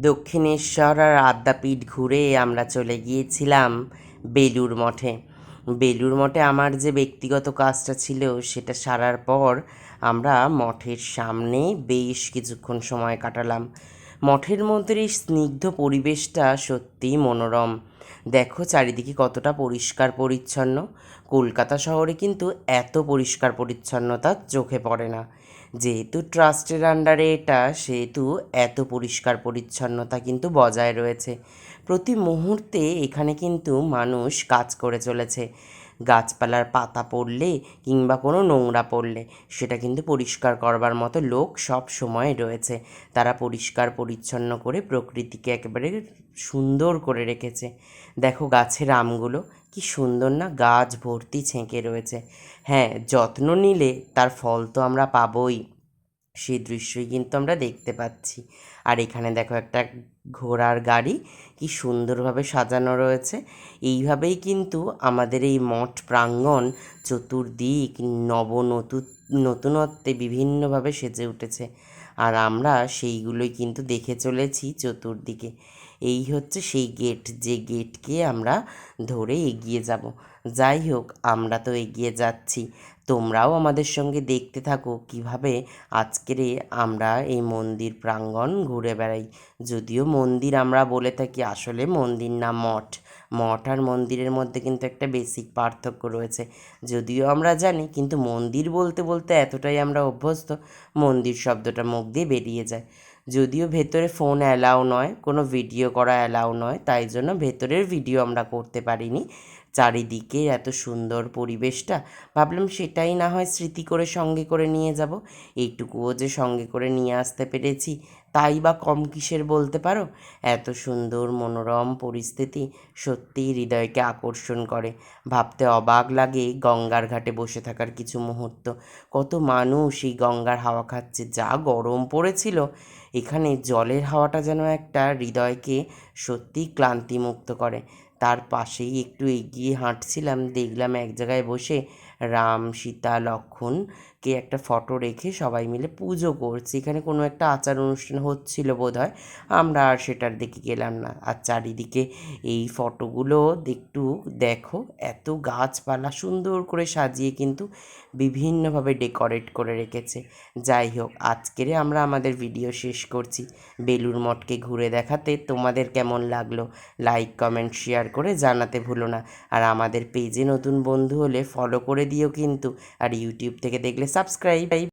দক্ষিণেশ্বর আর আদ্যাপীঠ ঘুরে আমরা চলে গিয়েছিলাম বেলুড় মঠে। বেলুড় মঠে আমার যে ব্যক্তিগত কাজটা ছিল সেটা সারার পর আমরা মঠের সামনে বেশ কিছুক্ষণ সময় কাটালাম। মঠের মধ্যে এই স্নিগ্ধ পরিবেশটা সত্যিই মনোরম। দেখো চারিদিকে কতটা পরিষ্কার পরিচ্ছন্ন। কলকাতা শহরে কিন্তু এত পরিষ্কার পরিচ্ছন্নতা চোখে পড়ে না। যেহেতু ট্রাস্টের আন্ডারে এটা, সেহেতু এত পরিষ্কার পরিচ্ছন্নতা কিন্তু বজায় রয়েছে। প্রতি মুহূর্তে এখানে কিন্তু মানুষ কাজ করে চলেছে। গাছপালার পাতা পড়লে কিংবা কোনো নোংরা পড়লে সেটা কিন্তু পরিষ্কার করবার মতো লোক সব সময় রয়েছে। তারা পরিষ্কার পরিচ্ছন্ন করে প্রকৃতিকে একেবারে সুন্দর করে রেখেছে। দেখো গাছের আমগুলো কি সুন্দর না, গাছ ভর্তি ছেঁকে রয়েছে। হ্যাঁ, যত্ন নিলে তার ফল তো আমরা পাবই, সেই দৃশ্যই কিন্তু আমরা দেখতে পাচ্ছি। আর এখানে দেখো একটা ঘোড়ার গাড়ি কি সুন্দরভাবে সাজানো রয়েছে। এইভাবেই কিন্তু আমাদের এই মঠ প্রাঙ্গণ চতুর্দিক নতুনত্বে বিভিন্নভাবে সেজে উঠেছে। আর আমরা সেইগুলোই কিন্তু দেখে চলেছি চতুর্দিকে। এই হচ্ছে সেই গেট, যে গেটকে আমরা ধরে এগিয়ে যাব। যাই হোক, আমরা তো এগিয়ে যাচ্ছি, তোমরাও আমাদের সঙ্গে দেখতে থাকো কিভাবে আজকেরে আমরা এই মন্দির প্রাঙ্গণ ঘুরে বেড়াই। যদিও মন্দির আমরা বলে থাকি, আসলে মন্দির না মঠ। মঠ আর মন্দিরের মধ্যে কিন্তু একটা বেসিক পার্থক্য রয়েছে, যদিও আমরা জানি, কিন্তু মন্দির বলতে বলতে এতটাই আমরা অভ্যস্ত, মন্দির শব্দটা মুখ দিয়ে বেরিয়ে যায়। যদিও ভেতরে ফোন অ্যালাউ নয়, কোনো ভিডিও করা অ্যালাউ নয়, তাই জন্য ভেতরের ভিডিও আমরা করতে পারিনি। চারিদিকে এত সুন্দর পরিবেশটা, ভাবলাম সেটাই না হয় স্মৃতি করে সঙ্গে করে নিয়ে যাব। এইটুকুও যে সঙ্গে করে নিয়ে আসতে পেরেছি, তাই বা কম কিসের বলতে পারো। এত সুন্দর মনোরম পরিস্থিতি সত্যিই হৃদয়কে আকর্ষণ করে। ভাবতে অবাক লাগে গঙ্গার ঘাটে বসে থাকার কিছু মুহূর্ত। কত মানুষ এই গঙ্গার হাওয়া খাচ্ছে, যা গরম পড়েছিল, এখানে জলের হাওয়াটা যেন একটা হৃদয়কে সত্যিই ক্লান্তিমুক্ত করে। তার পাশেই একটু এগিয়ে হাঁটছিলাম, দেখলাম এক জায়গায় বসে রাম সীতা লক্ষ্মণকে একটা ফটো রেখে সবাই মিলে পুজো করছে। এখানে কোনো একটা আচার অনুষ্ঠান হচ্ছিল বোধহয়, আমরা আর সেটার দিকে গেলাম না। আর চারিদিকে এই ফটোগুলো একটু দেখো, এত গাছপালা সুন্দর করে সাজিয়ে কিন্তু বিভিন্নভাবে ডেকোরেট করে রেখেছে। যাই হোক, আজকের আমরা আমাদের ভিডিও শেষ করছি। বেলুড় মঠকে ঘুরে দেখাতে তোমাদের কেমন লাগলো লাইক কমেন্ট শেয়ার করে জানাতে ভুলো না। আর আমাদের পেজে নতুন বন্ধু হলে ফলো করে দিও কিন্তু, আর ইউটিউব থেকে দেখলে সাবস্ক্রাইব।